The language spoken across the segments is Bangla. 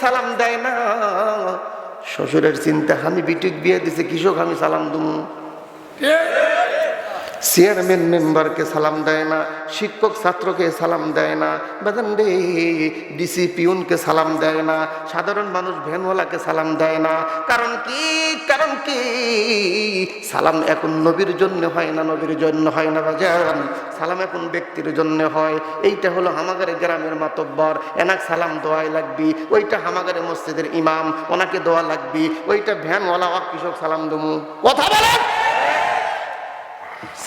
সালাম দেয় না। শ্বশুরের চিন্তা, আমি বিটিক বিয়ে দিছে, কৃষক আমি সালাম দুমু। চেয়ারম্যান মেম্বারকে সালাম দেয় না, শিক্ষক ছাত্রকে সালাম দেয় না, বাজান রে ডিসি পিউনকে সালাম দেয় না, সাধারণ মানুষ ভ্যানওয়ালাকে সালাম দেয় না। কারণ কি? কারণ কি? সালাম এখন নবীর জন্য হয় না, নবীর জন্য হয় না বাজান, সালাম এখন ব্যক্তির জন্য হয়। এইটা হলো আমাদের গ্রামের মাতব্বর, এনাক সালাম দোয়াই লাগবি। ওইটা আমাদের মসজিদের ইমাম, ওনাকে দোয়া লাগবি। ওইটা ভ্যানওয়ালা কৃষক সালাম দমু। কথা বলেন,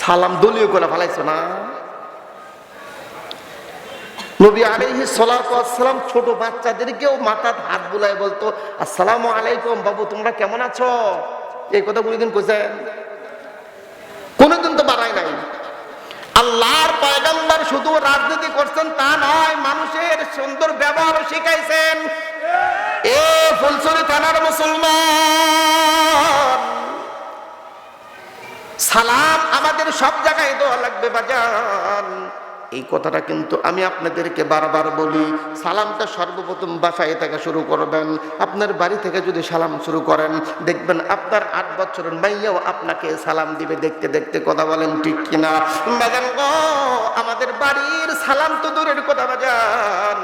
সালাম দলীয় করে ফেলাইছো না। নবী আলাইহিস সালাতু ওয়াস সালাম ছোট বাচ্চাদেরকেও মাথায় হাত বুলায় বলতো, আসসালামু আলাইকুম বাবু, তোমরা কেমন আছো? এই কথা কোনদিন কইছেন? কোনদিন তো বাড়ায় নাই। আল্লাহর পয়গম্বর শুধু রাজনীতি করছেন তা নয়, মানুষের সুন্দর ব্যবহার শিখাইছেন। এ ফুলছড়ি থানার মুসলমান, সালাম আমাদের সব জায়গায় দেওয়া লাগবে বাজান। এই কথাটা কিন্তু আমি আপনাদেরকে বারবার বলি। সালামটা সর্বপ্রথম বাসায় থেকে শুরু করবেন। আপনার বাড়ি থেকে যদি সালাম শুরু করেন, দেখবেন আপনার 8 বছরের মাইয়াও আপনাকে সালাম দিবে। দেখতে দেখতে, কথা বলেন ঠিক কিনা বাজান গো? আমাদের বাড়ির সালাম তো দূরের কথা বাজান,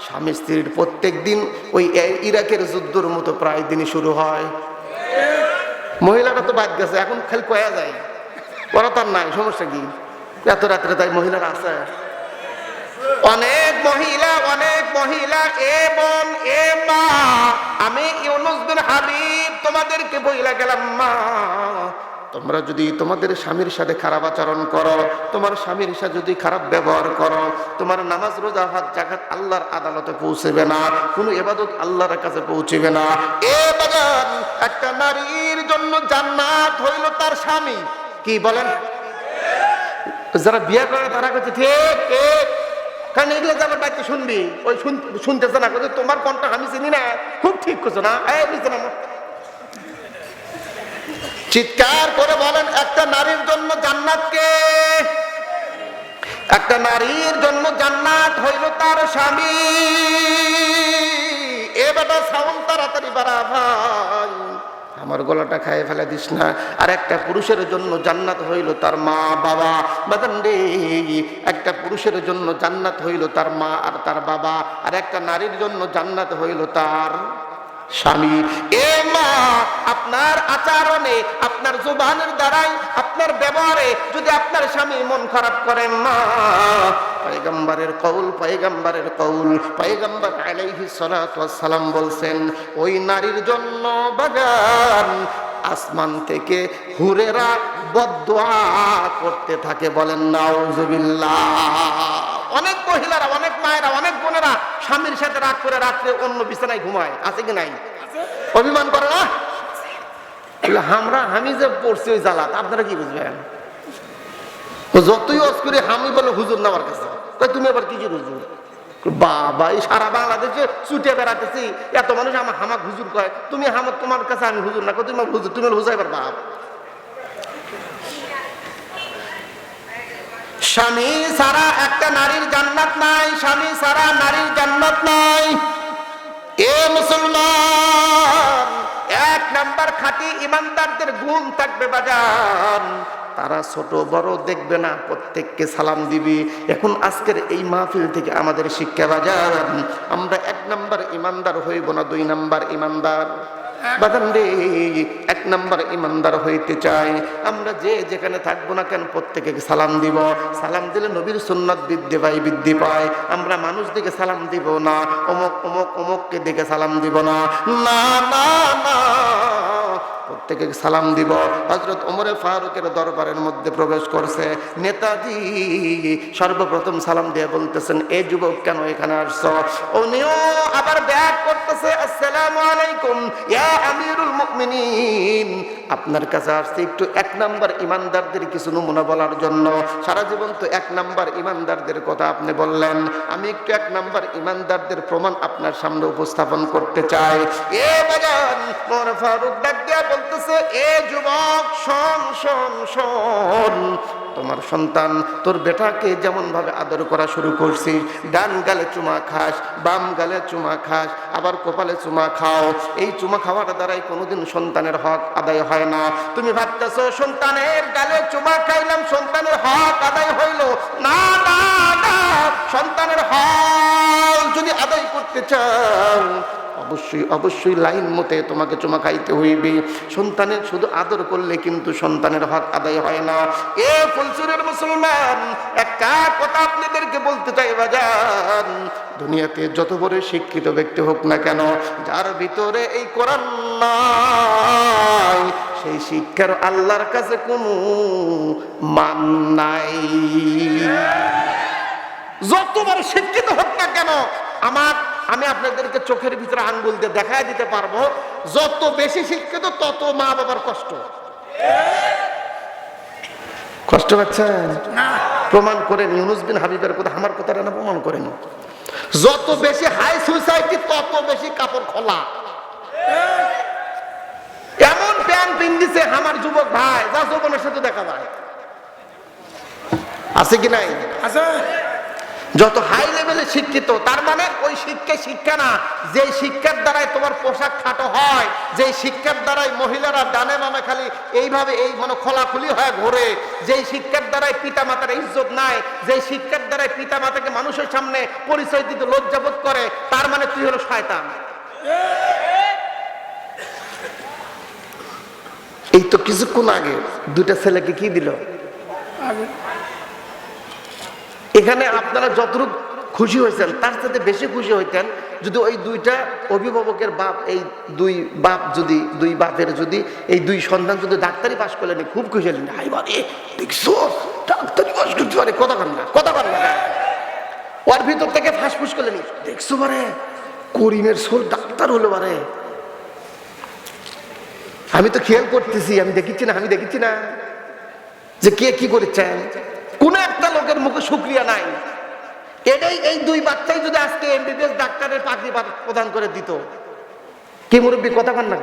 স্বামী স্ত্রীর প্রত্যেক দিন ওই ইরাকের যুদ্ধের মতো প্রায় দিনই শুরু হয়। মহিলারা তো বাদ গেছে, এখন খালি কয়া যায়, ওরা তার নাই, সমস্যা কি? এত রাত্রে তাই মহিলারা আছে, অনেক মহিলা, অনেক মহিলা। এ বোন, এ মা, আমি ইউনুস বিন হাবিব তোমাদেরকে বইলা গেলাম, মা তোমরা যদি তোমাদের স্বামীর সাথে খারাপ আচরণ করো, তোমার স্বামীর সাথে যদি খারাপ ব্যবহার করো, তোমার নামাজ রোজা হজ যাকাত আল্লাহর আদালতে পৌঁছবে না, কোনো ইবাদত আল্লাহর কাছে পৌঁছবে না। এ বাজান, একটা নারীর জন্য জান্নাত হইল তার স্বামী। কি বলেন? যারা বিয়ে করে তারা কাছে ঠিক ঠিক, কারণ এগুলো যাবার বাড়িতে শুনবি, ওই শুনতেছে না, তোমার কোনটা আমি চিনি না, খুব ঠিক করছো না, এই বুঝছে না। চিৎকার করে বলেন, একটা নারীর জন্য জান্নাত কে? একটা নারীর জন্য জান্নাত হইল তার স্বামী। এ বাবা সাউন্ড তাড়াতাড়ি বাড়া ভাই, আমার গলাটা খাইয়ে ফেলে দিস না। আর একটা পুরুষের জন্য জান্নাত হইল তার মা বাবা। বাদান রে, একটা পুরুষের জন্য জান্নাত হইল তার মা আর তার বাবা, আর একটা নারীর জন্য জান্নাত হইল তার স্বামী। এ মা, আপনার আচরণে, আপনার জুবানের দ্বারাই, আপনার ব্যবহারে যদি আপনার স্বামী মন খারাপ করেন, মা পয়গম্বরের কওল, পয়গম্বরের কওল, পয়গম্বর আলাইহিস সালাতু ওয়াস সালাম বলছেন, ওই নারীর জন্য বাগান আসমান থেকে হুরেরা বদদুয়া করতে থাকে। বলেন নাউজুবিল্লাহ। অনেক মহিলারা, অনেক মায়েরা, অনেক বোনেরা স্বামীর সাথে রাগ করে রাত্রে অন্য বিছানায় ঘুমায়, আছে কি নাই? অভিমান করে না? আমি যে পড়ছি ওই জ্বালাত, আপনারা কি বুঝবেন? যতই অস্করি আমি বলে হুজুর না আমার কাছে, তুমি আবার কি হুজুর? বাবা, এই সারা বাংলাদেশে ছুটে বেড়াতেছি, এত মানুষ আমাকে হুজুর কয়, তুমি তোমার কাছে আমি হুজুর না, তুমি হুজুর, তুমি হুজাইবার বাপ। স্বামী ছাড়া একটা নারীর জান্নাত নাই, স্বামী ছাড়া নারীর জান্নাত নাই। এ মুসলমান, 1 নাম্বার খাঁটি ইমানদারদের গুণ থাকবে বাজান, তারা ছোট বড় দেখবে না, প্রত্যেককে সালাম দিবি। এখন আজকের এই মাহফিল থেকে আমাদের শিক্ষা বাজান, আমরা 1 নাম্বার ইমানদার হইব না 2 নাম্বার ইমানদার? বাজান রে, 1 নাম্বার ইমানদার হইতে চাই, আমরা যে যেখানে থাকবো না কেন প্রত্যেকে সালাম দিব। সালাম দিলে নবীর সুন্নাত বৃদ্ধি পায়। আমরা মানুষ দিকে সালাম দিব না, অমুক অমুক অমুককে দেখে সালাম দিব না, না না না, প্রত্যেকে সালাম দিব। হযরত ওমর ফারুকের দরবারের মধ্যে প্রবেশ করছে নেতাজি, সর্বপ্রথম সালাম দিয়ে বলতেছেন, এ যুবক কেন এখানে আসছো? উনিও আবার ব্যাক করতেছে, আসসালামু আলাইকুম ইয়া আমিরুল মুমিনিন, আপনার কাছে আসছে একটু 1 নাম্বার ইমানদারদের কিছু নমুনা বলার জন্য। সারা জীবন তো 1 নাম্বার ইমানদারদের কথা আপনি বললেন, আমি একটু 1 নাম্বার ইমানদারদের প্রমাণ আপনার সামনে উপস্থাপন করতে চাই। এ বাজান, ওমর ফারুক ডাক দিয়া বলতেছে, এ যুবক শোন শোন শোন, তোমার সন্তান তোর বেটাকে যেমন ভাবে আদর করা শুরু করছিস, ডান গালে চুমা খাস, বাম গালে চুমা খাস, আবার কপালে চুমা খাও, এই চুমা খাওয়ার দ্বারাই কোনোদিন সন্তানের হক আদায় হয় না। তুমি ভাবতেছো সন্তানের গালে চুমা খাইলাম সন্তানের হক আদায় হইল, না না না, সন্তানের হক যদি আদায় করতে চাও অবশ্যই অবশ্যই লাইন মতে তোমাকে চুমা খাইতে হইবে। সন্তানের শুধু আদর করলে কিন্তু সন্তানের হক আদায় হয় না। এ ফুলচুরের মুসলমান, একটা কথা আপনাদেরকে বলতে চাই বাজান, দুনিয়াতে যত বড় শিক্ষিত ব্যক্তি হোক না কেন, যার ভিতরে এই কোরআন নাই, সেই শিক্ষার আল্লাহর কাছে কোনো মান নাই। যতবার শিক্ষিত হোক না কেন, আমি আপনাদেরকে চোখের ভিতরে আঙ্গুল দিয়ে দেখায় দিতে পারবো, যত বেশি শিক্ষিত তত মা বাবার কষ্ট। কষ্ট পাচ্ছেন? প্রমাণ করেন ইউনুস বিন হাবিবের কথা, আমার কথাটা না প্রমাণ করেন। যত বেশি হাই সোসাইটি তত বেশি কাপড় খোলা। এমন প্যান্ট পিন্দিছে আমার যুবক ভাই যা যৌবনের সাথে দেখা যায়। আছে কি নাই? আছে। যত হাই লেভেলে শিক্ষিত, তার মানে ওই শিক্ষা না, যে শিক্ষার দ্বারাই তোমার পোশাক খাটো হয়, যে শিক্ষার দ্বারাই মহিলারা ডানে বামে খালি এইভাবে এই মানে খোলাখুলি হয়ে ঘোরে, যে শিক্ষার দ্বারাই পিতা মাতার ইজ্জত নাই, যে শিক্ষার দ্বারাই পিতা মাতাকে মানুষের সামনে পরিচয় দিতে লজ্জাবোধ করে, তার মানে তুই হলো শয়তান। এই তো কিছুক্ষণ আগে দুইটা ছেলেকে কি দিল। এখানে আপনারা যতটুকু খুশি হয়েছেন তার সাথে বেশি খুশি হইতেন যদি ওই দুইটা অভিভাবকের বাপ, এই দুই বাপ যদি, দুই বাপের যদি এই দুই সন্তান যদি ডাক্তারি পাশ করলেন, খুব খুশি হলেন। হাই বারে দেখছো ডাক্তারি পাশ করতে পারে, কথা কন না, কথা কন না। ওর ভিতর থেকে ফাঁসফুস করলেন, দেখছো বারে করিমের সোল ডাক্তার হলো বারে। আমি তো খেয়াল করতেছি, আমি দেখেছি না, আমি দেখেছি না যে কে কি করেছেন। কোন একটা লোকের মুখে শুকরিয়া নাই। এটাই এই দুই বাচ্চাই যদি আজকে এমবিবিএস ডাক্তারের চাকরি প্রদান করে দিত, কি মুরব্বী কথা কন না?